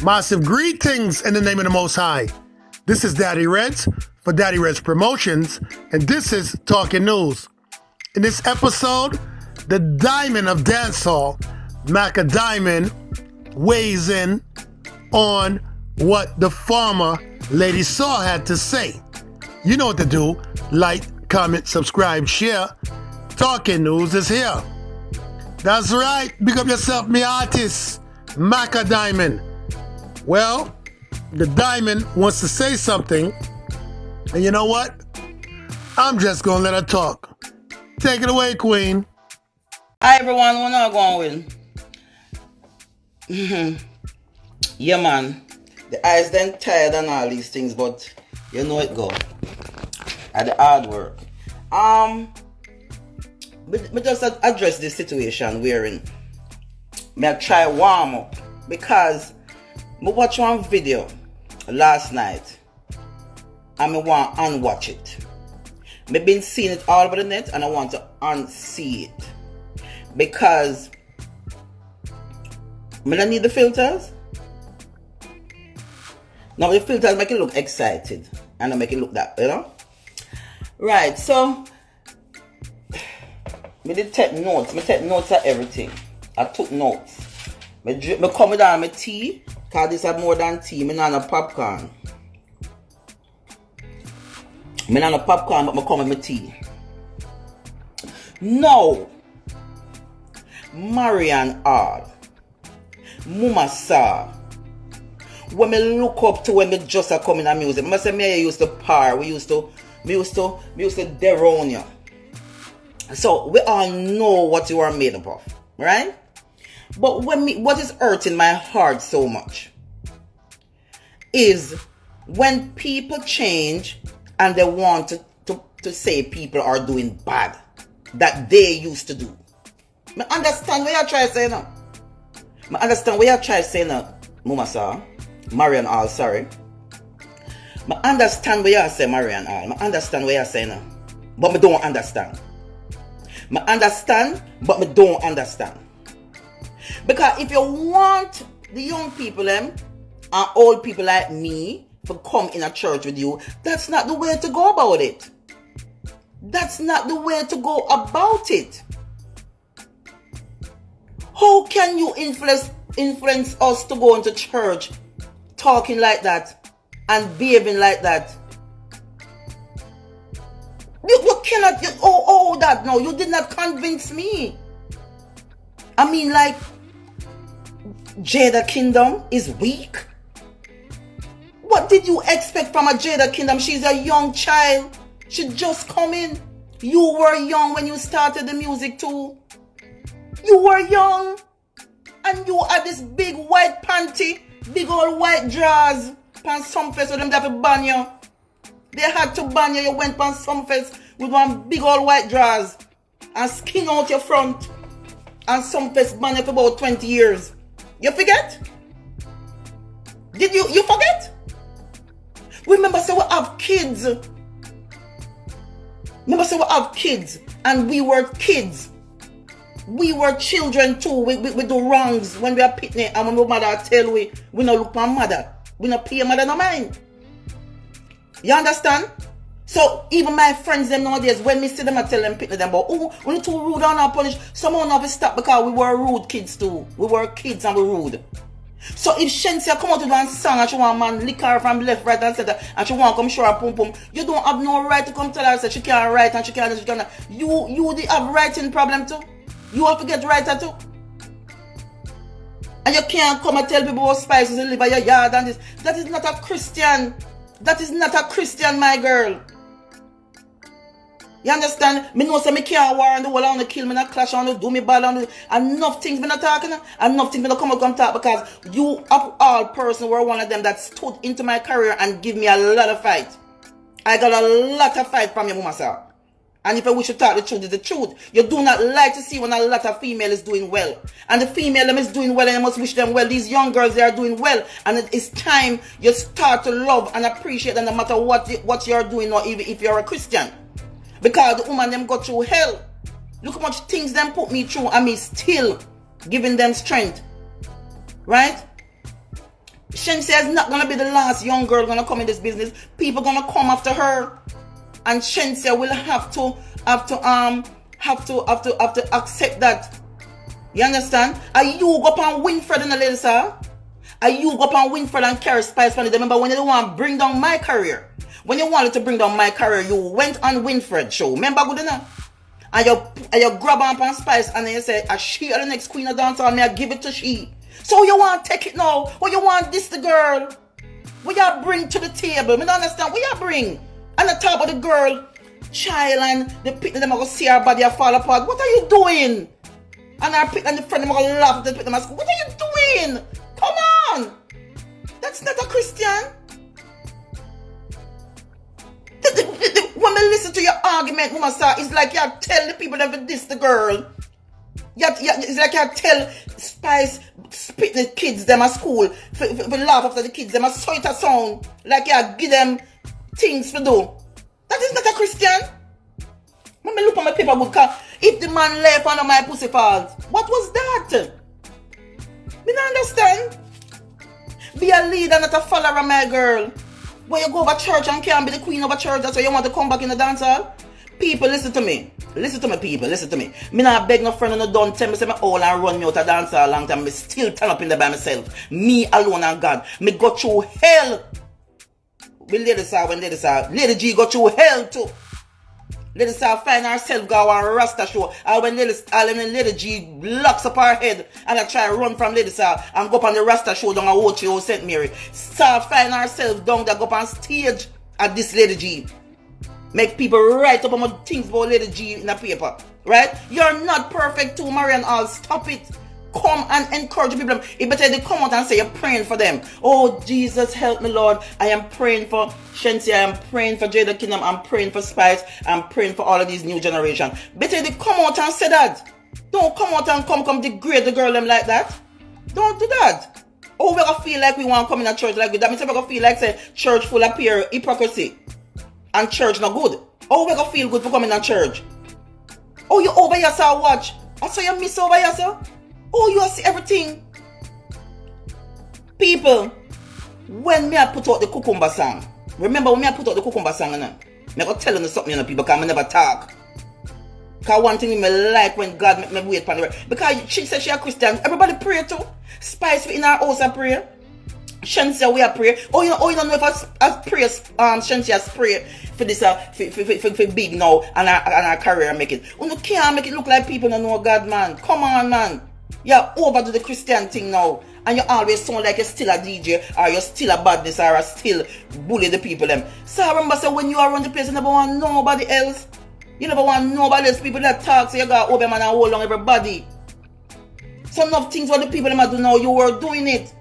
Massive greetings in the name of the Most High. This is Daddy Reds for Daddy Reds Promotions, and this is Talking News. In this episode, the Diamond of Dancehall, Macka Diamond, weighs in on what the former Lady Saw had to say. You know what to do. Like, comment, subscribe, share. Talking News is here. That's right. Big up yourself, me artist, Macka Diamond. Well, the Diamond wants to say something, and you know what? I'm just gonna let her talk. Take it away, Queen. Hi everyone, we're not going with. Yeah man, the eyes then tired and all these things, but you know it go. At the hard work. We just address this situation we're in. Me I try warm up because I watch one video last night and I want to unwatch it. I've been seeing it all over the net and I want to unsee it. Because I don't need the filters. Now the filters make it look excited and I make it look that, you know? Right, so I did take notes. I take notes of everything. I took notes. I come down my tea, because this is more than tea. I not no popcorn. I not no popcorn, but I come with my tea. No. Marian R. Mama Sa. When I look up to when I just are coming to music, I say me used to par. We used to deron you. So we all know what you are made up of, right? But what is hurting my heart so much is when people change and they want to say people are doing bad that they used to do. I understand what you're trying to say now. I understand what you're trying to say now, Mama Sa, Marian All, sorry. I understand what you're saying, Marian All. I understand what you're saying now. But I don't understand. I understand, but I don't understand. Because if you want the young people and old people like me to come in a church with you, that's not the way to go about it. That's not the way to go about it. How can you influence us to go into church talking like that and behaving like that? You cannot, that no, you did not convince me. I mean, like, Jada Kingdom is weak. What did you expect from a Jada Kingdom? She's a young child. She just come in. You were young when you started the music too. You were young. And you had this big white panty, big old white drawers. Pan some face with them that to ban you. They had to ban you. You went pan some face with one big old white drawers and skin out your front. And some face ban you for about 20 years. You forget? Did you forget? Remember, say we have kids. Remember, say we have kids. And we were kids. We were children too. We do wrongs when we are picnic. And when my mother tell we not look for mother. We not pay mother no mind. You understand? So even my friends them nowadays, when me see them, I tell them picnic them about, oh, we need to rude and not punish. Someone have to stop because we were rude kids too. We were kids and we rude. So if Shensia come out with one song and she want man lick her from left, right and center and she want come show her pum pum, you don't have no right to come tell her that she can't write and she can't. You have writing problem too. You have to get writer too. And you can't come and tell people what spices you live at your yard and this. That is not a Christian. That is not a Christian, my girl. You understand? Me know say me can't war on the wall, I want to kill me, not clash, I want to do me bad, enough things me not talking, enough things me not come talk because you of all person were one of them that stood into my career and give me a lot of fight. I got a lot of fight from your mama, sir. And if I wish to talk the truth, is the truth. You do not like to see when a lot of female is doing well. And the female them is doing well and you must wish them well. These young girls, they are doing well. And it's time you start to love and appreciate them no matter what you're doing or even if you're a Christian. Because the woman them go through hell. Look how much things them put me through and me still giving them strength. Right? Shensia is not gonna be the last young girl gonna come in this business. People gonna come after her, and Shensia will have to accept that. You understand? Are you go up on Winfred and the ladies, sir? Are you go up on Winfred and carry Spice Funny? Remember when you want to bring down my career? When you wanted to bring down my career, you went on Winfred show. Remember good enough? And you grab on Spice and then you say, "As she are the next queen of dancehall, may I give it to she." So you want to take it now? What you want this the girl? What you bring to the table? I don't understand. What you bring? And the top of the girl, child, and the people them are going to see her body fall apart. What are you doing? And our pick and the friend them are going to laugh at the pick them at school. What are you doing? Come on! That's not a Christian. When I listen to your argument, Mama Sir, it's like you tell the people that this the girl. It's like you tell Spice spit the kids them at school for laugh after the kids them a so it a sound like you give them things to do. That is not a Christian. When I look at my paper book, if the man left under my pussy falls, what was that? Me don't understand. Be a leader, not a follower, my girl. When you go over church and can't be the queen of a church, that's why you want to come back in the dance hall. People, listen to me. Listen to me, people. Listen to me. Me not beg no friend and no don't tell me say me all and run me out of dance hall a long time. Me still turn up in there by myself. Me alone and God. Me go through hell. We ladies are when ladies are. Lady G go through hell too. Ladies are find herself go on Rasta show. And when Lady G locks up her head and I try to run from Lady Sir and go up on the Rasta show down at Ocho St. Mary. Start find herself down there go up on stage at this Lady G. Make people write up on things about Lady G in the paper. Right? You're not perfect too, Marian All. Stop it. Come and encourage people. It better they come out and say you're praying for them. Oh, Jesus, help me, Lord. I am praying for Shensia. I am praying for Jada Kingdom. I'm praying for Spice. I'm praying for all of these new generation. Better they come out and say that. Don't come out and come degrade the girl them like that. Don't do that. Oh, we're going to feel like we want to come in a church like that. That means we're going to feel like say church full of pure hypocrisy. And church not good. Oh, we're going to feel good for coming to church. Oh, you over here, sir, watch. I saw you miss over here, sir. Oh, you see everything. People, when me I put out the cucumber song, remember when me I put out the cucumber song, I'm going to tell you something, people, because I never talk. Because one thing me like when God make me wait for the word. Because she said she a Christian, everybody pray too. Spice in our house a pray. Shensia we a pray. Oh, you don't know if I pray, Shensia's pray for this, for big now, and our career make it. You can't make it look like people don't know God, man. Come on, man. You're over to the Christian thing now. And you always sound like you're still a DJ or you're still a badness or still bully the people them. So I remember say when you are around the place you never want nobody else. You never want nobody else. People that talk so you got over man and hold on everybody. Some of things what the people them do now, you were doing it.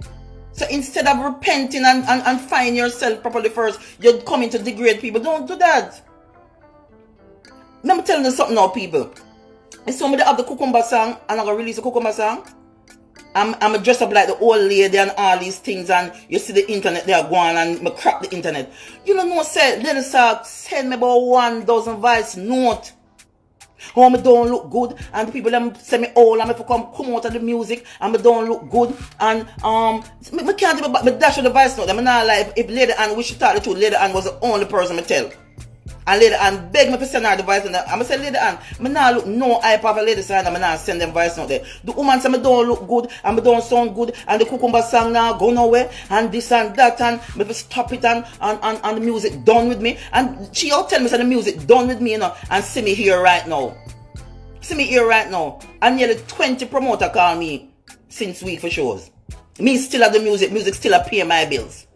So instead of repenting and find yourself properly first, you're coming to degrade people. Don't do that. Let me tell you something now, people. If somebody have the cucumber song and I'm going to release the cucumber song, I'm dressed up like the old lady and all these things, and you see the internet, they are going and I crack the internet. You don't know, say, little sir, send me about 1,000 voice note. Oh, me don't look good, and the people them say me old, and if I come out of the music, and me don't look good, and me can't even me dash with the voice note. I'm not like if Lady Ann, we should talk the truth, Lady Ann was the only person me tell. And Lady Ann beg me to send her the voice note. I'm going to say, Lady Ann, I not look no hype of a lady song, and I not send them voice note there. The woman say, I don't look good, and I don't sound good, and the cucumber song now go nowhere, and this and that, and I stop it, and the music done with me. And she all tell me, say the music done with me, you know, and see me here right now. See me here right now. And nearly 20 promoter call me since week for shows. Me still have the music still a pay my bills.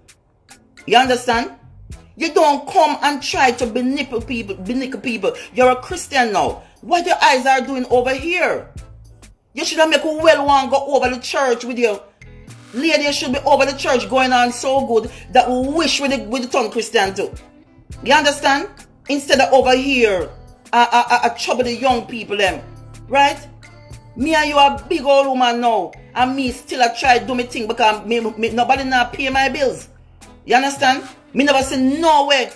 You understand? You don't come and try to belittle people. You're a Christian now. What your eyes are doing over here? You should have make a well one go over the church with you. Lady should be over the church going on so good that we wish with the tongue Christian too. You understand? Instead of over here, I trouble the young people them. Right? Me and you are big old woman now. And me still I try to do my thing because nobody now pay my bills. You understand? Me never see nowhere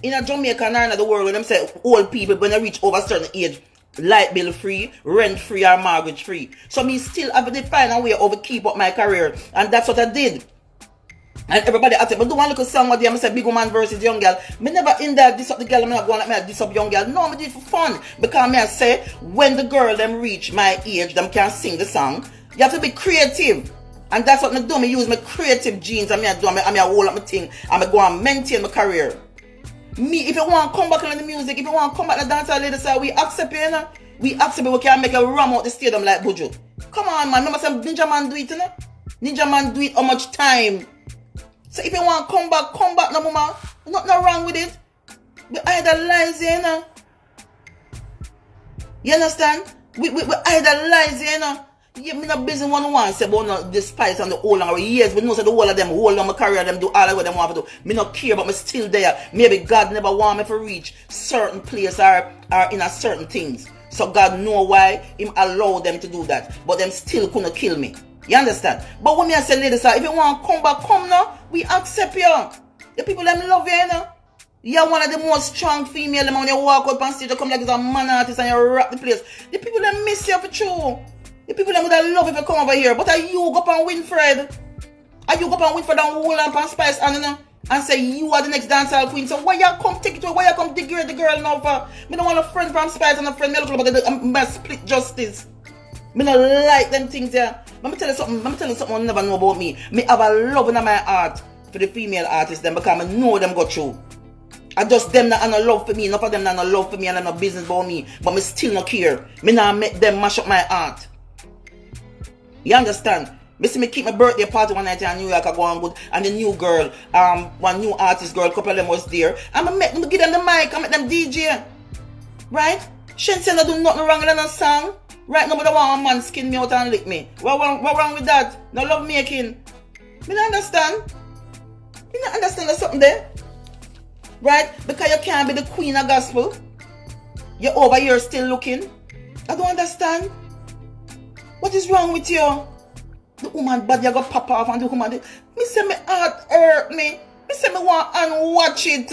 in a Jamaica or in the world when them say old people when they reach over a certain age, light bill free, rent free or mortgage free. So me still have to find a way over keep up my career. And that's what I did. And everybody asked me, but do one little song with them. I said, big woman versus young girl. Me never in there diss up the girl. I'm not going like me diss up young girl. No, me do it for fun. Because me I say, when the girl them reach my age, them can sing the song. You have to be creative. And that's what I do. Me use my creative genes. And me I do. I hold up my thing. And I go and maintain my career. Me, if you want to come back on the music, if you want to come back to the dance ladies, we accept it, you know? We accept it. We can make a ram out the stadium like Buju. Come on, man. Remember some Ninja Man do it, you know? Ninja Man do it how much time? So if you want to come back, no mama. Nothing wrong with it. We idolize you, you know. You understand? We idolize you, you know. Yeah, me not busy one say about the spice and the whole and years. We know so the whole of them hold on my career, them do all of what them want to do. Me not care, but me still there. Maybe God never want me to reach certain place or in a certain things. So God know why Him allow them to do that. But them still couldn't kill me. You understand? But when me I say ladies, if you want to come back, come now. We accept you. The people them love you, you know. You're one of the most strong female them when you walk up on stage, you come like a man artist and you rock the place. The people them miss you for true. The people them would have love if you come over here. But are you go up and Winfred? Are you go up and Winfred and hold up and Spice and you know, and say you are the next dancehall queen? So why you come take it away? Why you come degrade the girl now for? Me don't want a friend from Spice and a friend me look about the split justice. Me not like them things there. Let me tell you something you never know about me. Me have a love in my heart for the female artists them because I know them go through. I just them not no love for me, enough of them not no love for me and no business about me. But me still not care. Me not make them mash up my heart. You understand? Me see me keep my birthday party one night in New York, I go on good, and the new girl, one new artist girl, couple of them was there. And I give them the mic, I make them DJ. Right? Shense not do nothing wrong with a song. Right, nobody want a man skin me out and lick me. What wrong with that? No love making. Me not understand. You not understand there's something there? Right? Because you can't be the queen of gospel. You're over here still looking. I don't understand. What is wrong with you? The woman body you got pop off and the woman. Me say my heart hurt me. Me say me want and watch it.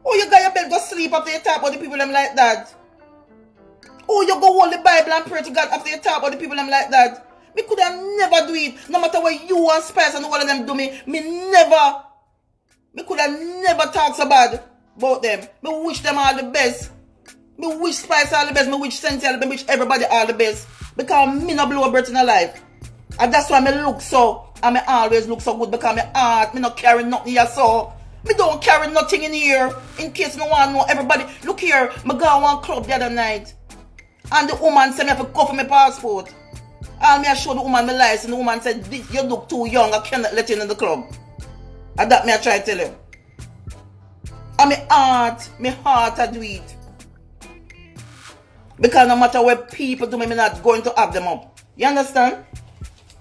Oh, you got your bed go sleep after you talk about the people them like that. Oh, you go hold the Bible and pray to God after you talk about the people them like that. Me could have never do it. No matter what you and Spice and all of them do me never. Me could have never talk so bad about them. Me wish them all the best. Me wish Spice all the best. Me wish Sensi all the best. Me wish everybody all the best. Because me no blow a breath in a life. And that's why me look so. And me always look so good. Because me heart, me not carry nothing here so. Me don't carry nothing in here. In case no one know everybody. Look here. Me go one club the other night. And the woman said me have to cover my passport. And me I show the woman my license. And the woman said, you look too young. I cannot let you in the club. And that me I try to tell you. And my heart I do it. Because no matter what people do, me not going to have them up. You understand?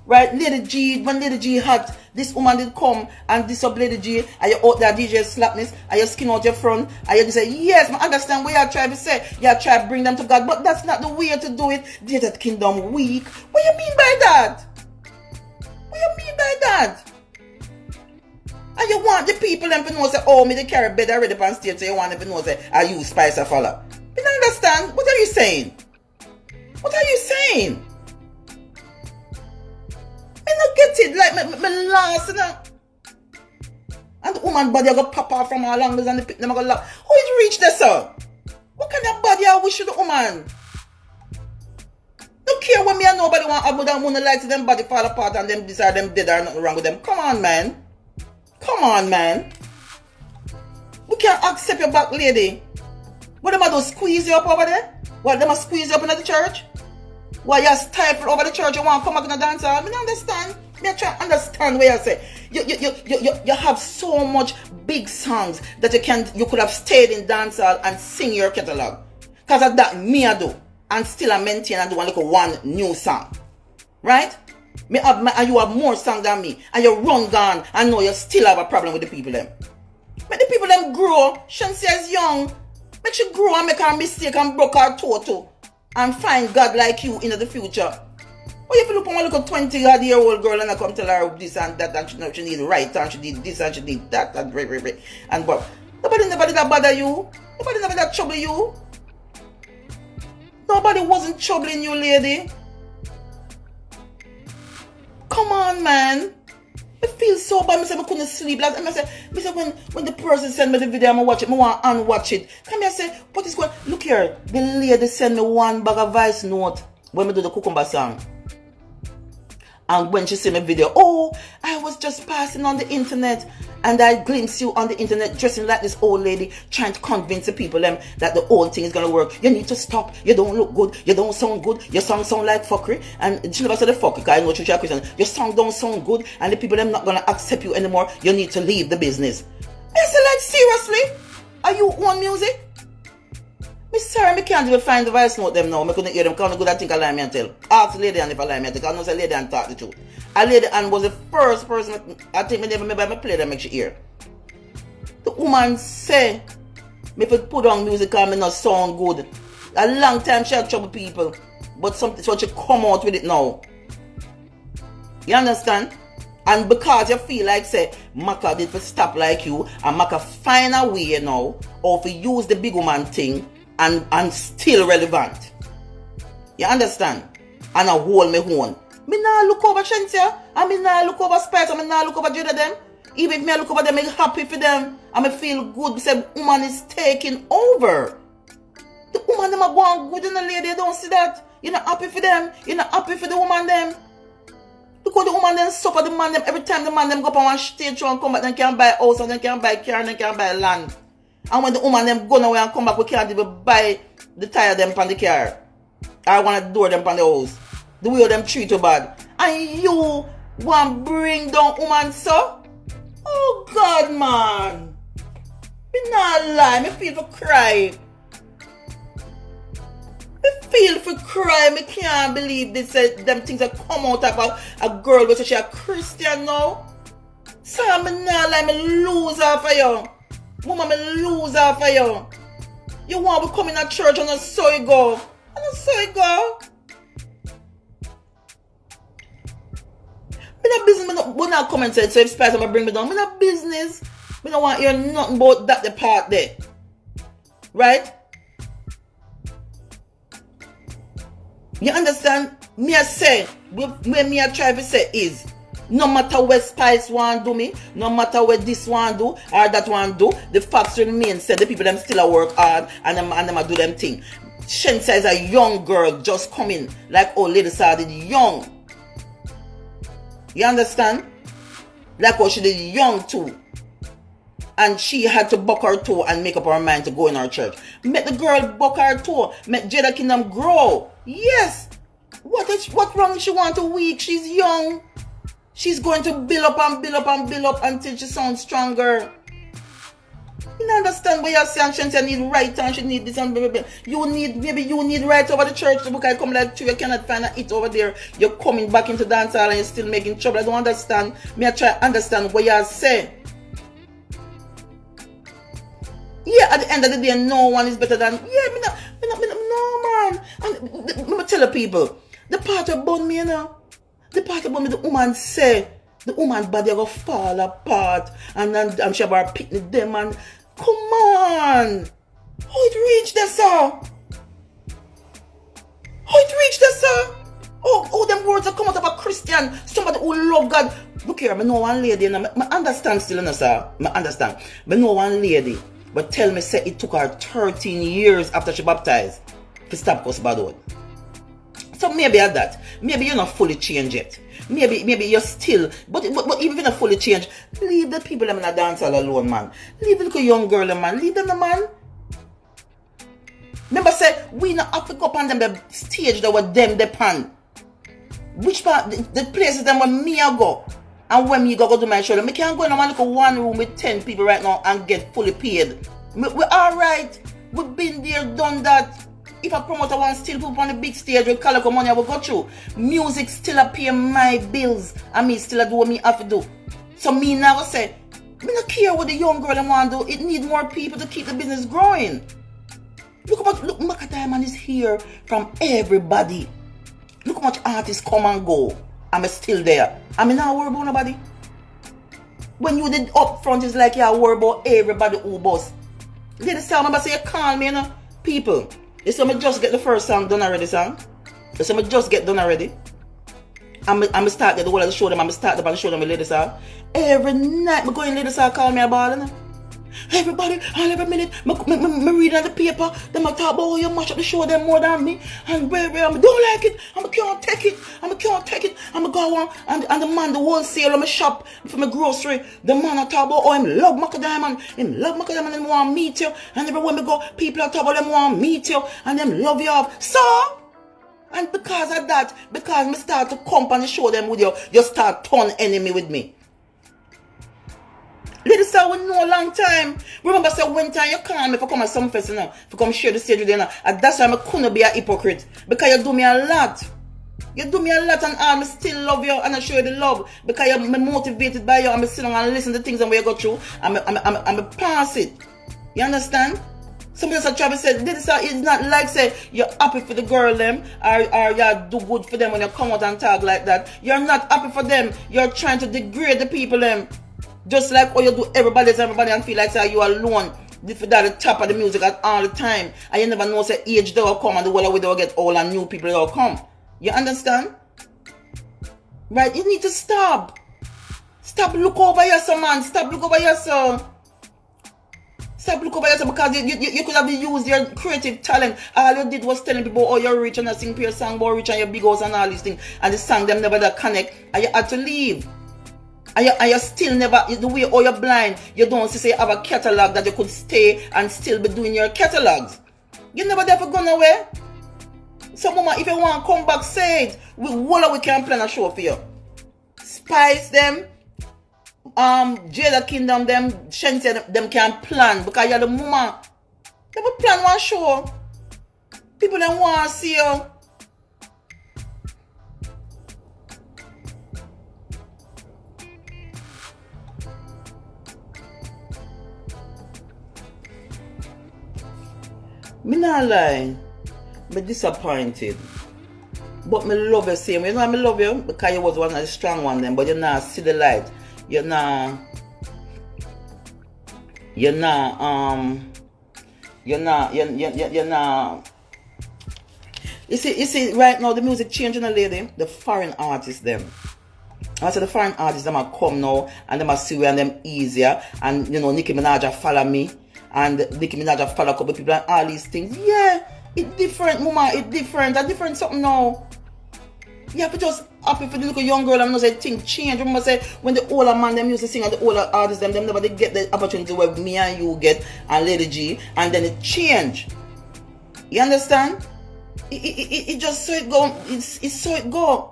Right? Lady G, when Lady G had, this woman did come and this up Lady G, and you out there DJ slapness, and you skin out your front, and you say, yes, I understand what you're trying to say. You're trying to bring them to God, but that's not the way to do it. They're that kingdom weak. What do you mean by that? What do you mean by that? And you want the people them to know, say, oh, me they carry bed already on stage, so you want them to know, say, are you Spice or follow? You don't understand? What are you saying? What are you saying? I don't get it. Like, me lost, you know? And the woman body I got pop off from all angles and the pit them I got laugh. How it reach there, sir? What kind of body I wish you the woman? Don't care when me and nobody want to have one like to them body fall apart and them decide them dead or nothing wrong with them. Come on, man. Come on, man. We can't accept your back lady. What them do squeeze you up over there? What them squeeze you up in the church? Why you stifle over the church? You want to come back in the dance hall? I don't understand. Me try to understand what you say. You have so much big songs that you could have stayed in dance hall and sing your catalog. Because of that, me I do. And still I maintain and do one new song. Right? And you have more songs than me. And you run gone and know you still have a problem with the people them. But the people them grow. Shansi is young. Make she grow and make her mistake and broke her toe too. And find God like you in the future. Or if you look at one little 20-year-old girl and I come tell her this and that and she need right and she did this and she did that and but nobody that bother you. Nobody never that trouble you. Nobody wasn't troubling you, lady. Come on, man. I feel so bad. I say I couldn't sleep. Like, I say when the person send me the video, I'm watch it. I want to unwatch it. Come here, say what is going? Look here, the lady send me one bag of voice note when we do the cucumber song. And when she see my video, oh, I was just passing on the internet and I glimpsed you on the internet dressing like this old lady, trying to convince the people that the whole thing is going to work. You need to stop. You don't look good. You don't sound good. Your song sound like fuckery. And she never said the fuck, because I know she's a Christian. Your song don't sound good and the people are not going to accept you anymore. You need to leave the business. I said, like, seriously? Are you on music? Me sorry, me can't even find the voice note them now. I couldn't hear them. Can't go that think I lie me and tell. Ask the lady and if I lie me and tell. I know say lady and talk the truth. A lady and was the first person I think me never remember me play that make she hear. The woman say me if it put on music and me not sound good. A long time she had trouble people. But something so she come out with it now. You understand? And because you feel like say Macka did for stop like you and Macka find a way now or if you use the big woman thing and still relevant. You understand? And I hold me own. Me nah look over Shensia. I mean nah look over Spice. I mean nah look over Jada them. Even if me look over them, I'm happy for them. I feel good because the woman is taking over. The woman them are going good in the lady. You don't see that? You're not happy for them. You're not happy for the woman them. Because the woman them suffer the man them every time the man them go up on one stage show and come back, then can't buy a house and then can't buy a car and then can't buy land. And when the woman them go away and come back, we can't even buy the tire them on the car. I want to door them on the house. The way them treat you bad. And you want bring down woman so? Oh God, man. Me not lie. Me feel for cry. Me feel for cry. Me can't believe this. Them things that come out of a girl which is a Christian now. So me not lie. Me lose her for you. Woman, me lose her for you. You want to come in a church and that's so you go. And that's so you go. Me not business. Me not come and say, so if Spice will bring me down. Me not business. Me don't want to hear nothing about that the part there. Right? You understand? Me I say, what me I try to say is, no matter what Spice want do me, no matter what this one do or that one do, the facts remain. Said the people them still a work hard and them a do them thing. Shensia is a young girl just coming like old lady started young. You understand? Like how she did young too. And she had to buck her toe and make up her mind to go in her church. Make the girl buck her toe. Make Jada Kingdom grow. Yes. What wrong she want to weak? She's young. She's going to build up and build up and build up until she sounds stronger. You don't understand what you're saying. Shensia need right and she need this and blah, blah, blah. Maybe you need right over the church. Because I come like you cannot find it over there. You're coming back into dance hall and you're still making trouble. I don't understand. Me I try to understand what you're saying. Yeah, at the end of the day, no one is better than. Yeah, no man. And let me tell the people, the part about me, you know, the part about me, the woman say, the woman body will fall apart, and then I'm sure about picking them and come on, how it reached there, sir? How it reached there, sir? Oh, them words that come out of a Christian, somebody who love God. Look here, I know one lady, and I understand still, you know, sir. I understand. I know one lady. But tell me, say it took her 13 years after she baptized to stop cuss bad word. So maybe at that, maybe you're not fully changed yet. Maybe you're still, but even if you're not fully changed, leave the people them in a dance all alone, man. Leave the little young girl, man. Leave them, man. Remember, say we not have to go up on them the stage that were them depend. Which part the places them where me I go. And when me go do my show, me can't go in one room with 10 people right now and get fully paid. We're alright. We've been there, done that. If a promoter wants still put on the big stage with collect money, I will go through. Music still a pay my bills. And me still a do what me have to do. So me now say, me not care what the young girl want to do. It need more people to keep the business growing. Look, Macka Diamond is here from everybody. Look how much artists come and go. I'm still there. I mean, not worry about nobody. When you did up front, it's like you worry about everybody who boss. Lady song, remember say you call me, you know? People, you see me just get the first song done already, song? You see me just get done already? I'm start the whole of the show them. I'm start up and show them the ladies are. Every night, me go in ladies are call me a ball, you know? Everybody, all every minute, me reading the paper, them a talk about how you mash up the show them more than me, and where I don't like it, I can't take it, I'm go on, and the man, the wholesale, my shop, for my grocery, the man I talk about, oh, him love Macka Diamond, and them want to meet you, and everywhere me go, people are talk about them want to meet you, and them love you off, so, and because of that, because me start to come and show them with you start turn enemy with me. Ladies say we know a long time. Remember say one time you call me for come at some fest, you know, for come share the stage with you, know, and that's why I couldn't be a hypocrite. Because you do me a lot. You do me a lot and I still love you and I show you the love. Because you're motivated by you and I sit down and listen to things and where you go through. I'm pass it. You understand? Somebody else try to say, this is not like say you're happy for the girl them or you do good for them when you come out and talk like that. You're not happy for them. You're trying to degrade the people them. Just like how you do everybody and feel like say you alone. This is the top of the music at all the time. And you never know say age they will come and the world way they will get old and new people they will come. You understand? Right? You need to stop. Stop look over yourself, man. Stop look over yourself. Stop look over yourself because you could have used your creative talent. All you did was telling people, oh, you're rich and you sing your song about rich and your big house and all these things. And the song them never that connect. And you had to leave. And you still never, the way you're blind, you don't see say you have a catalog that you could stay and still be doing your catalogs. You never ever gone away. So mama, if you want to come back, say it. We can plan a show for you. Spice them, Jada Kingdom them, Shense them can plan because you're the mama. You will plan one show. People don't want to see you. Me not lie, me disappointed. But me love you same. You know me love you because you was one of the strong ones then, but you not see the light. You not you see right now the music changing a lady, the foreign artists them. I said the foreign artists them are come now and them are see and them easier and you know Nicki Minaj follow me. And Nicki Minaj follow a couple people and all these things. Yeah, it's different, mama. It's different. It's different something now. You have to just happy for the little young girl. I'm not saying things change. Remember say when the older man them used to sing and the older artists them never they get the opportunity where me and you get and Lady G and then it change. You understand? It just so it go. It's so it go.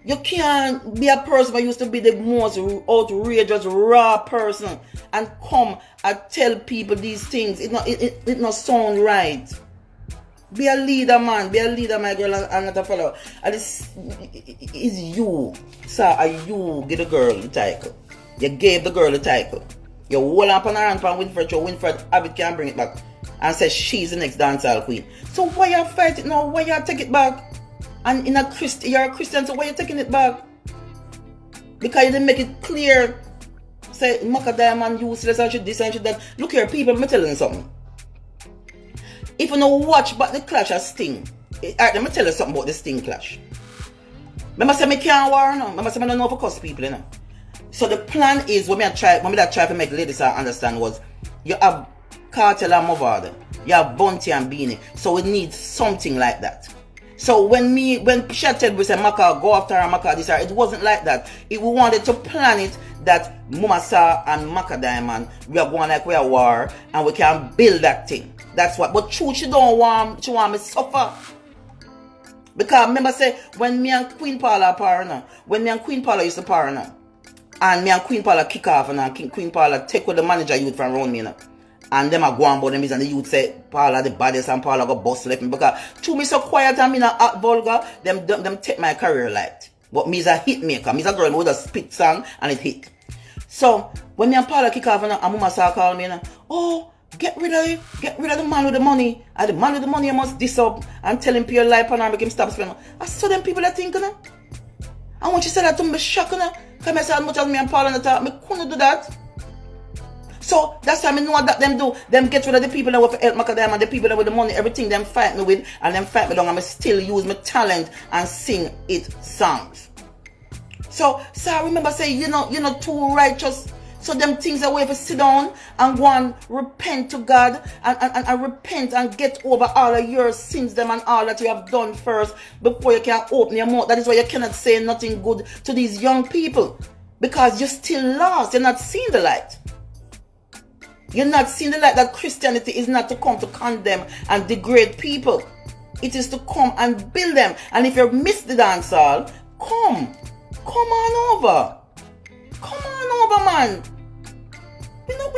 You can't be a person who used to be the most outrageous, raw person and come and tell people these things. It not sound right. Be a leader, man. Be a leader, my girl, and not a follower. And it's you, sir, and you give the girl the title. You gave the girl the title. You hold up on her hand from Winfred show. Winfred Abbott can bring it back and say she's the next dancehall queen. So why you fight it now? Why you take it back? And you're a Christian, so why are you taking it back? Because you didn't make it clear. Say, Macka Diamond useless and shit this and shit that. Look here, people, I'm telling you something. If you don't watch but the clash of Sting, let me tell you something about the Sting clash. Remember say me can't war now. Remember say I don't know for cuss people, you know. So the plan is, when I try to make ladies understand was, you have Cartel and Mavado, you have Bunty and Beanie. So we need something like that. So when Shated we said Macka go after her, Macka this, it wasn't like that. We wanted to plan it that Mumasa and Macka Diamond we are going like we are war and we can build that thing. That's what. But true, she want me suffer. Because remember say when me and Queen Paula partner, when me and Queen Paula used to partner, and me and Queen Paula kick off and Queen Paula take with the manager youth from around me, you know. And them are going about them and the youth say Paula the baddest and Paula got bust left me because to me so quiet and me not act vulgar, them take my career light. But me is a hit maker, me is a girl with a spit song and it hit. So when me and Paula kick off and Mama saw call me and oh get rid of the man with the money. And the man with the money must diss up and tell him pure life and make him stop spending. I saw them people that think and when she said that to me shocked because I said as much as me and Paula talk, me couldn't do that. So that's how I know what that them do. Them get rid of the people that want to help Macka Diamond, the people that with the money, everything them fight me with, and them fight me down. And I still use my talent and sing it songs. So I remember saying, you're not too righteous. So them things are way to sit down and go and repent to God and repent and get over all of your sins them and all that you have done first before you can open your mouth. That is why you cannot say nothing good to these young people. Because you're still lost. You're not seeing the light. You're not seeing the light that Christianity is not to come to condemn and degrade people. It is to come and build them. And if you miss the dance hall, come on over. Come on over, man. We not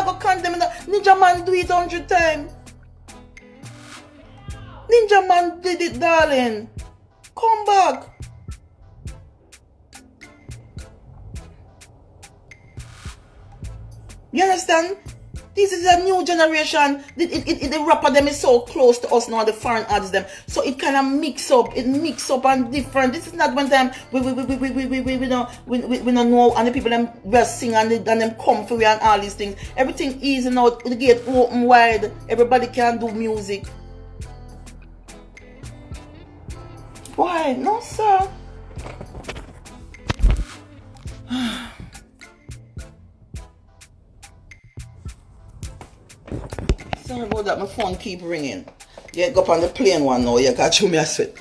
go condemn that. Ninja Man do it 100 times. Ninja Man did it, darling. Come back. You understand? This is a new generation. The rapper them is so close to us now, the foreign artists them. So it kind of mix up. It mix up and different. This is not one time we don't know, and the people them will sing and them come for you and all these things. Everything easy now. The gate open wide. Everybody can do music. Why? No, sir. Sorry about that, my phone keep ringing. Yeah, go up on the plane one now. Yeah, catch me, I said.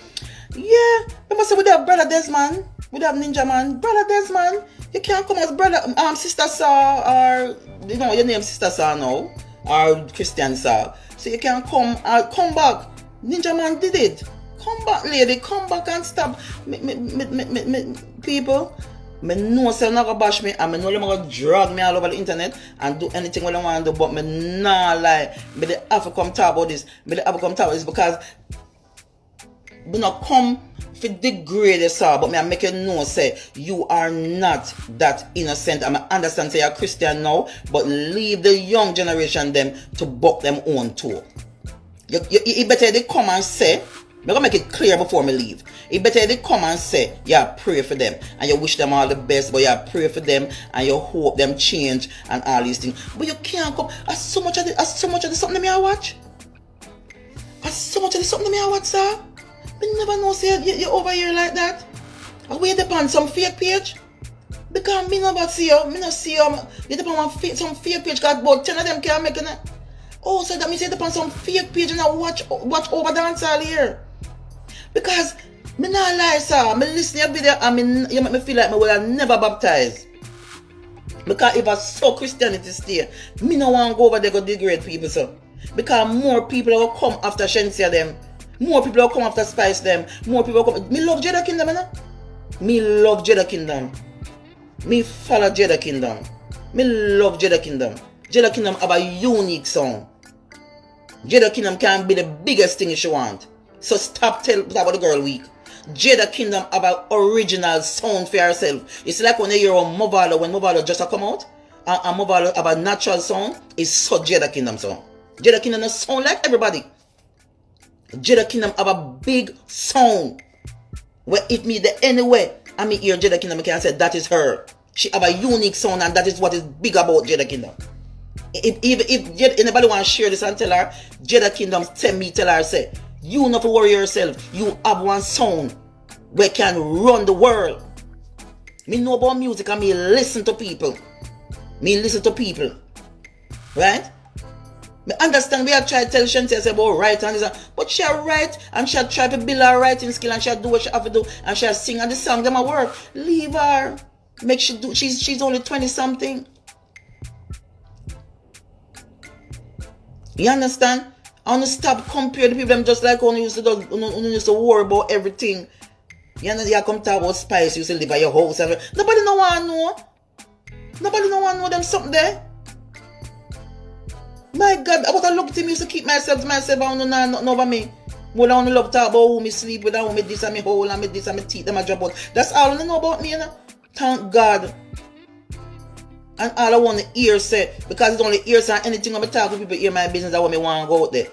Yeah, remember say we have brother Desmond, we have Ninja Man, brother Desmond. You can't come as brother, sister Sir, or your name sister Sir now, or Christian Sir. So you can't come back. Ninja Man did it. Come back, lady. Come back and stop. People. I know say not gonna bash me, and I know they're gonna drag me all over the internet and do anything what I want to do, but I nah lie. I have to come talk about this. Because we not come for degrade yourself, but I make you know say you are not that innocent. I understand say you're a Christian now, but leave the young generation them to buck them own too. You better they come and say. I'm going to make it clear before me leave. It better they come and say, yeah, pray for them. And you wish them all the best, but yeah, pray for them. And you hope them change and all these things. But you can't come. As so much of the something that I watch. Sir. I never know say you're over here like that. I wait upon some fake page. Because me never see you. Me not see you. You depend on some fake page. Because about 10 of them can't make it. Oh, so that means you depend on some fake page and I watch over dance all here. Because me not lie, sir. Me listen to your video and you make me feel like me would have never baptized. Because if I saw Christianity stay, me no want to go over there go degrade people, sir. Because more people will come after Shensia them. More people will come after Spice them. More people will come. Me love Jada Kingdom, you know? Me love Jada Kingdom. Me follow Jada Kingdom. Me love Jada Kingdom. Jada Kingdom have a unique sound. Jada Kingdom can be the biggest thing she want. So stop telling about the girl weak. Jada Kingdom have an original sound for herself. It's like when you hear when Movalo just come out, and Movalo have a natural sound, it's so Jada Kingdom sound. Jada Kingdom doesn't sound like everybody. Jada Kingdom have a big sound. Where if me the anyway, I mean hear Jada Kingdom, I can say that is her. She have a unique sound and that is what is big about Jada Kingdom. If anybody want to share this and tell her, Jada Kingdom tell her say, you not to worry yourself. You have one sound where can run the world. Me know about music and me listen to people. Right? Me understand we have tried to tell Shanti about writing and this, but she write and she try to build her writing skill and she do what she have to do and she sing and the song them a work. Leave her. Make she do. She's only 20 something. You understand? I want to stop comparing the people them just like who used to worry about everything. You know, you come talk about Spice, you used to live at your house. And nobody no want to know. Nobody no want to know them something there. My God, I was to look at him, used to keep myself to myself. I don't know nothing over me. More I want to love talk about who me sleep with, and who me this and me hole and me this and me teeth them I drop out. That's all I know about me, you know. Thank God. And all I want to hear say, because it's only ears and anything when I talk to people hear my business, I want me want to go out there.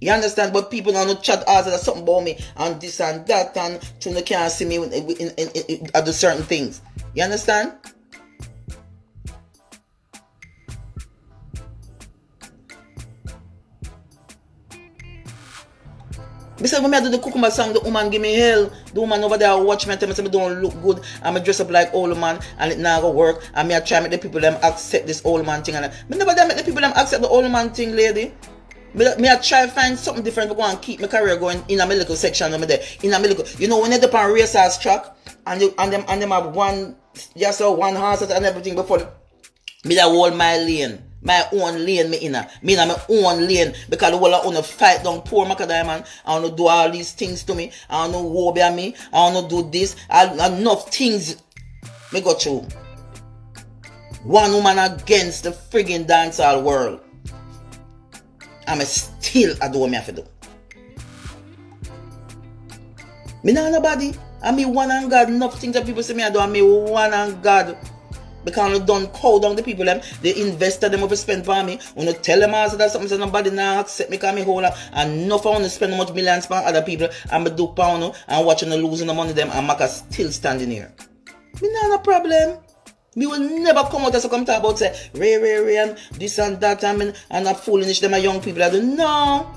You understand? But people don't chat as there's something about me and this and that and they can't see me at the certain things. You understand? Because when I do the cucumber song, the woman give me hell. The woman over there watch me and tell me I don't look good. I'm dress up like old man and it now go work. And me I try to make the people them accept this old man thing. And me never make the people them accept the old man thing, lady. Me I try to find something different to go and keep my career going in a medical section over there. In a medical, you know, when you're up on racers track and them have one horse and everything before me that hold my lane. My own lane, me in my own lane, because the whole I want to fight down poor Macka Diamond. I want to do all these things to me. I want to war by me. I want to do this. Enough things me go through. One woman against the friggin' dancehall world. I'm still I do what me have to do. Me not nobody. I me one and God. Enough things that people say me I do. I me one and God. Because I don't cow down the people them, the investor them over spend for me. When you tell them also that something, so nobody now accept me because me hold and enough I want to spend much millions for other people and me do pound and watching the losing the money them and Macka still standing here. Me not no problem. Me will never come out and come talk about say Ray and this and that and I'm fooling them are young people. I do no.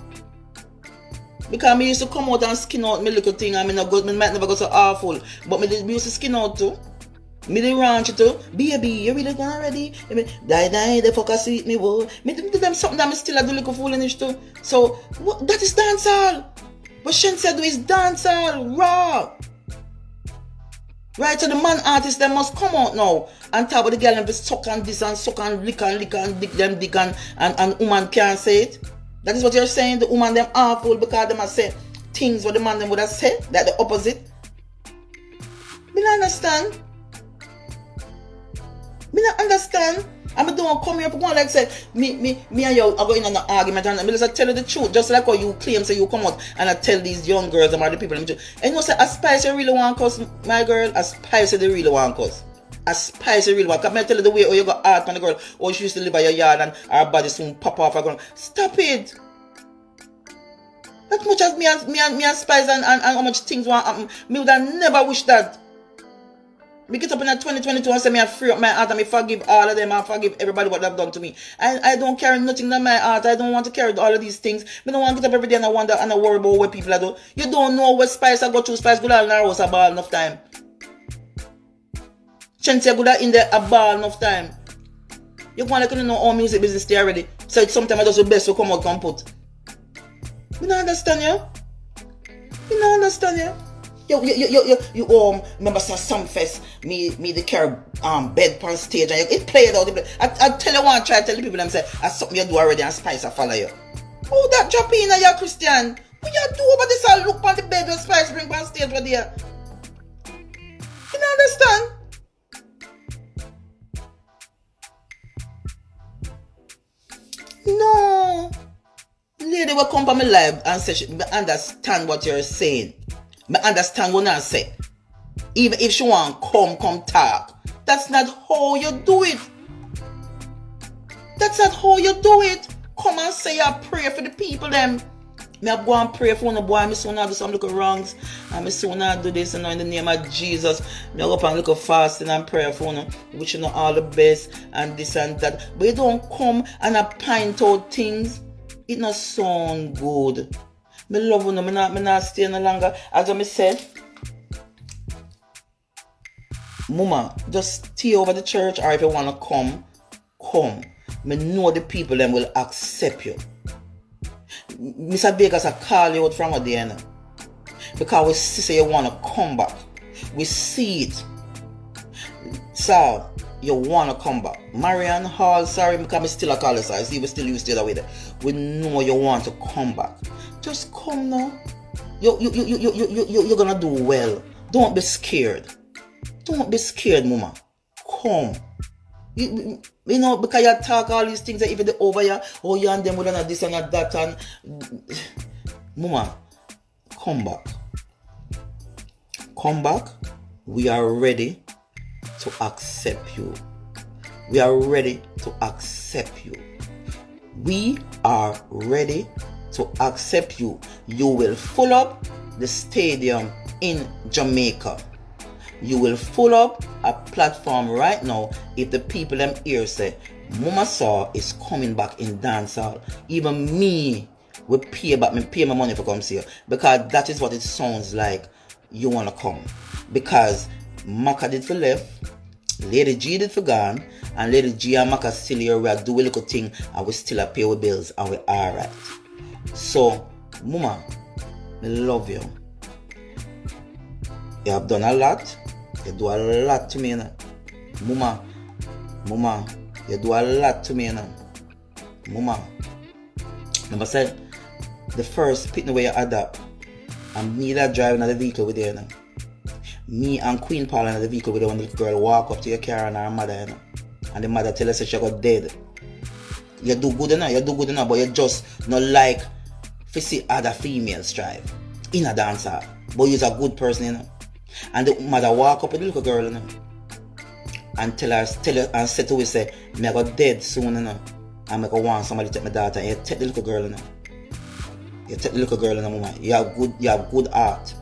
Because me used to come out and skin out me little thing and me might never go so awful. But me used to skin out too. Me the ranch too. Baby, you really gone already? Die, the fuck I see me, boy. Me do them something that me still a do little foolish too. So, what, that is dancehall. What Shenseea do is dancehall, raw. Right, so the man artists, they must come out now and talk about the girl and be suck and this and suck and lick and dick them dick and woman can't say it. That is what you're saying, the woman them awful because they must say things what the man them would have said, that the opposite. Me not understand. Me not understand. I'm don't come here for one like say me and you are going on an argument and me just tell you the truth. Just like how you claim say you come out and I tell these young girls about the people them too. And you know say a spice you really want cause my girl, a spice they really want cause. A spice you really want. Come and tell you the way how you got art on the girl, or she used to live by your yard and her body soon pop off her ground. Stop it. As much as me and spice and how much things want happen, me would have never wish that. Me get up in 2022 and say me I free up my heart and me forgive all of them and forgive everybody what they've done to me. I don't carry nothing in my heart. I don't want to carry all of these things. Me don't want to get up every day and I wonder and I worry about what people are doing. You don't know what spice I go through. Spice good all house a ball enough time. Shenseea good in there a ball enough time. You want to know all music business there already. So it's sometimes I just the best to come out and put. Me don't understand you. Me don't understand you. You remember some fest me the carry bed on stage and it played out. I tell you one try to tell the people them say that's something you do already and Spice I follow you. Oh that drop in you Christian. What you do over this I look on the bed when Spice bring on stage right there. You don't understand? No. Lady will come by my live and say she understand what you're saying. I understand what I say. Even if she want come talk. That's not how you do it. That's not how you do it. Come and say I pray for the people them. Me I go and pray for one boy. Me soon I do some little wrongs. And me soon I do this and in the name of Jesus. Me I go up and look fasting and pray for one. Wishing you all the best and this and that. But you don't come and I point out things. It not sound good. Me love you, me not stay no longer. As I said, Mama, just stay over the church, or if you want to come. Me know the people them will accept you. Mr. Vegas, I call you out from a day now. Because we see you want to come back. We see it. So, you want to come back. Marian Hall, sorry, because I still a call you, so I see we still use the other way there. We know you want to come back. Just come now. You're gonna do well. Don't be scared. Don't be scared, Mama. Come. You know, because you talk all these things that even the over here, oh you and them would have this and that and Mama, come back. Come back. We are ready to accept you. We are ready to accept you. We are ready to accept you. You will fill up the stadium in Jamaica. You will fill up a platform right now if the people them here say Mama Saw is coming back in dancehall. Even me, We pay back, me pay my money for come see you. Because that is what it sounds like you wanna come. Because Macka did for left, Lady G did for gone, and Lady G and Macka still here. We are doing a little thing and we still pay our bills and we alright. So, Mama, I love you. You have done a lot. You do a lot to me, you know. Mama, you do a lot to me, you know. Mama, remember said the first pitney where you adapt, and me that driving the vehicle with you, you know. Me and Queen Paul in the vehicle with you when the little girl walk up to your car and her mother, you know. And the mother tell her she got dead. You do good enough, but you just not like to see other females drive in a dancer. But you're a good person, you know. And the mother walk up with the little girl, you know, and tell her and say to her, say, me I got dead soon, you know. And I go want somebody to take my daughter. And you take the little girl, you know. You take the little girl, you know, mama. You have good heart.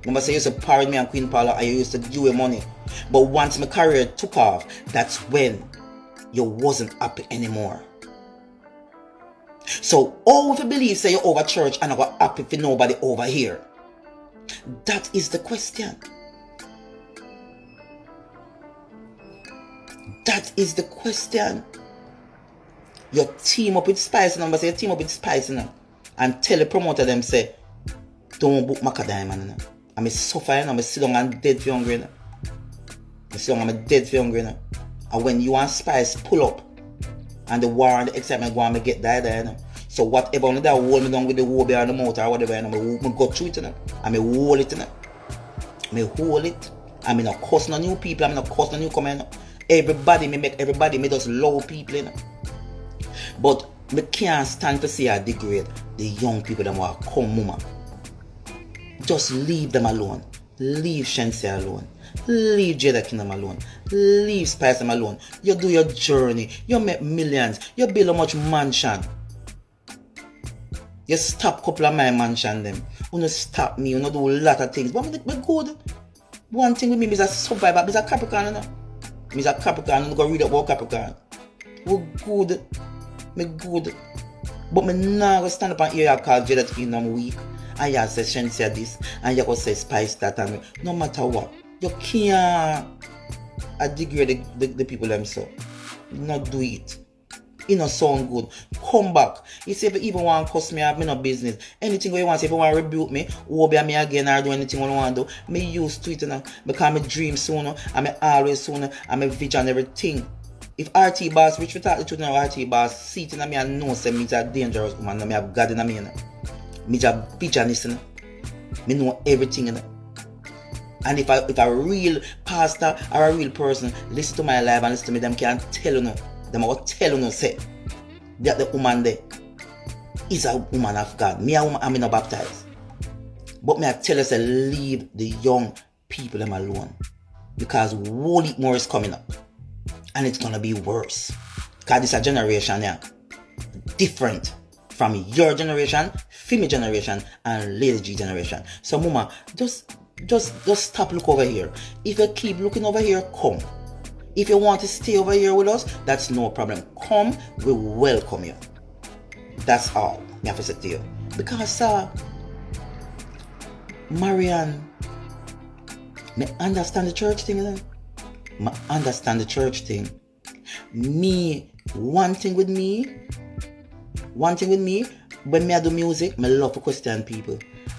Remember, say you used to parry me and Queen Paula and you used to give away money. But once my career took off, that's when you wasn't happy anymore. So, all if you believe, say you're over church and I got happy for nobody over here. That is the question. That is the question. You team up with Spice, number say you team up with Spice, you know, and tell the promoter them say, don't book Macka Diamond, you know. I'm suffering, I'm sit down and dead for hungry, you know. I'm dead for hungry, you know. And when you and Spice pull up, and the war and the excitement go on, me get died there, you know. So whatever, only that hold me down with the woe behind the motor or whatever, you know, me go through it, you know. And me hold it, you know. Me hold it. I'm not curse no new people, I'm not curse no newcomer, you know. Everybody, me just love people, you know. But me can't stand to see I degrade the young people that want to come, mama. Just leave them alone. Leave Shenseea alone. Leave Jada Kingdom alone. Leave Spice them alone. You do your journey. You make millions. You build a much mansion. You stop couple of my mansion them. You don't stop me. You don't do a lot of things. But me good. One thing with me is a survivor. Is a Capricorn, you know. Me is a Capricorn. I'm going to read about Capricorn. We good. Me good. But me not going to stand up and hear you call Jada Kingdom weak. And you say Shenseea this. And you go say Spice that. And no matter what. You can't degrade the people themselves. Not do it. It not sound good. Come back. You say if you even want to cuss me, I have no business. Anything you want, if you want to rebuke me, obey me again or do anything you want to do, me used to it, you know, because I dream sooner, I'm always sooner, I'm a vision everything. If RT boss, which we talk the truth now, RT boss, sitting on me and know say me is a dangerous woman, me have God in me, you know. Me is a visionist, you know. Me know everything, you know. And if a real pastor or a real person listen to my life and listen to me, them can tell you, them will tell you, say that the woman there is a woman of God. Me a woman, I'm not baptized. But me I tell you, say leave the young people them alone. Because whole heap more is coming up. And it's gonna be worse. Because this a generation here, different from your generation, female generation, and Lady G generation. So mama, just stop look over here. If you keep looking over here, come. If you want to stay over here with us, that's no problem. Come, we welcome you. That's all I have to say to you. Because Marianne, me understand the church thing, you know? Me understand the church thing. Me, one thing with me, when me I do music, me love to question people.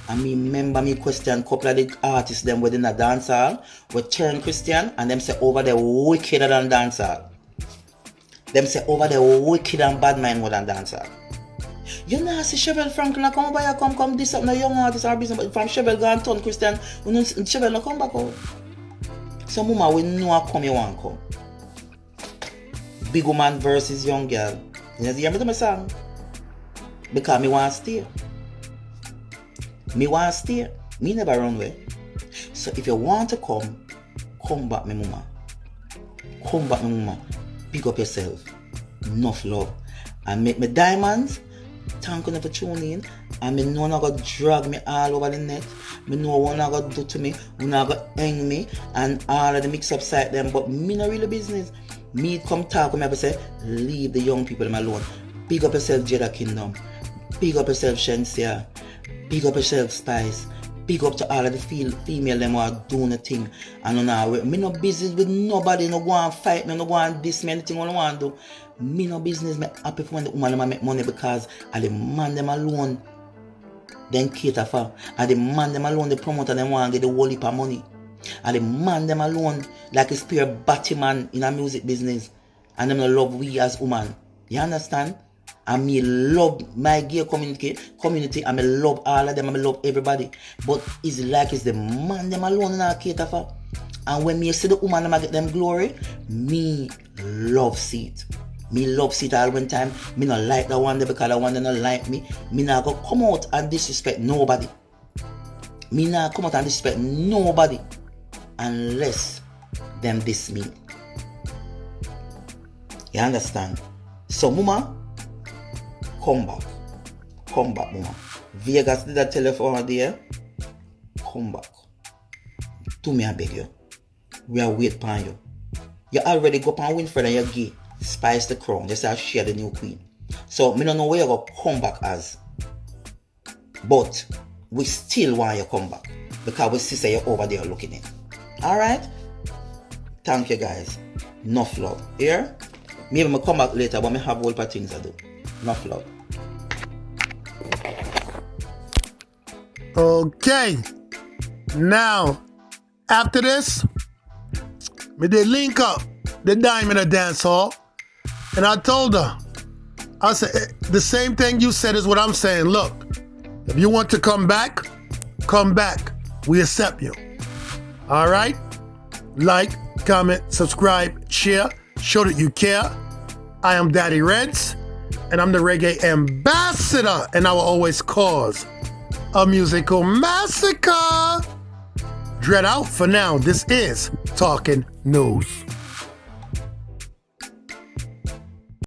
And me remember me question couple of the artists them within a dance hall we turn Christian and them say over there wickeder than dance hall. Them say over there wicked and bad mind more than dance hall. You know see Chevelle Franklin come over here come this up no young artist or business but from Chevelle go and turn Christian you know Chevelle no come back out. So mama we know how come you want come. Big woman versus young girl. You hear me to my song? Because me want to stay. Me want to stay. Me never run away. So if you want to come back me mama. Come back me mama. Pick up yourself. Enough love. And make me diamonds. Thank you for tuning in. And me know not gonna drag me all over the net. Me know what not gonna do to me. Who not gonna hang me. And all of the mix up side them. But me not really business. Me come talk with me ever say, leave the young people alone. Pick up yourself, Jada Kingdom. Big up yourself, Shensia. Big up yourself, Spice. Big up to all of the female them who are doing the thing. And me no business with nobody. No go and fight me. No go and diss me. Anything I want to do. Me no business. Me happy for when the woman them make money because I the man them alone then cater for. And the man them alone the promoter them want to get the whole heap of money. And the man them alone like a spare Batman in a music business. And them no love we as woman. You understand? And me love my gay community and me love all of them and me love everybody. But it's like it's the man them alone in our cater for. And when me see the woman them get them glory, me love see it. Me love see it all one time. Me not like that one there because that one they not like me. Me not go come out and disrespect nobody. Me not come out and disrespect nobody unless them diss me. You understand? So mama, come back, mama. Vegas did that telephone there. Come back. To me, I beg you. We are waiting for you. You already go up and win for and you're gay. Spice the crown. Just say share the new queen. So me don't know where you're going to come back as. But we still want you to come back. Because we see say you're over there looking in. Alright? Thank you guys. Enough love. Here? Maybe I'll come back later, but I have a whole lot of things to do. Enough love. Okay. Now, after this, me did link up the Diamond of Dance Hall. And I told her, I said, the same thing you said is what I'm saying. Look, if you want to come back, come back. We accept you. All right? Like, comment, subscribe, share. Show that you care. I am Daddy Reds, and I'm the reggae ambassador, and I will always cause a musical massacre. Dread out for now. This is Talking News.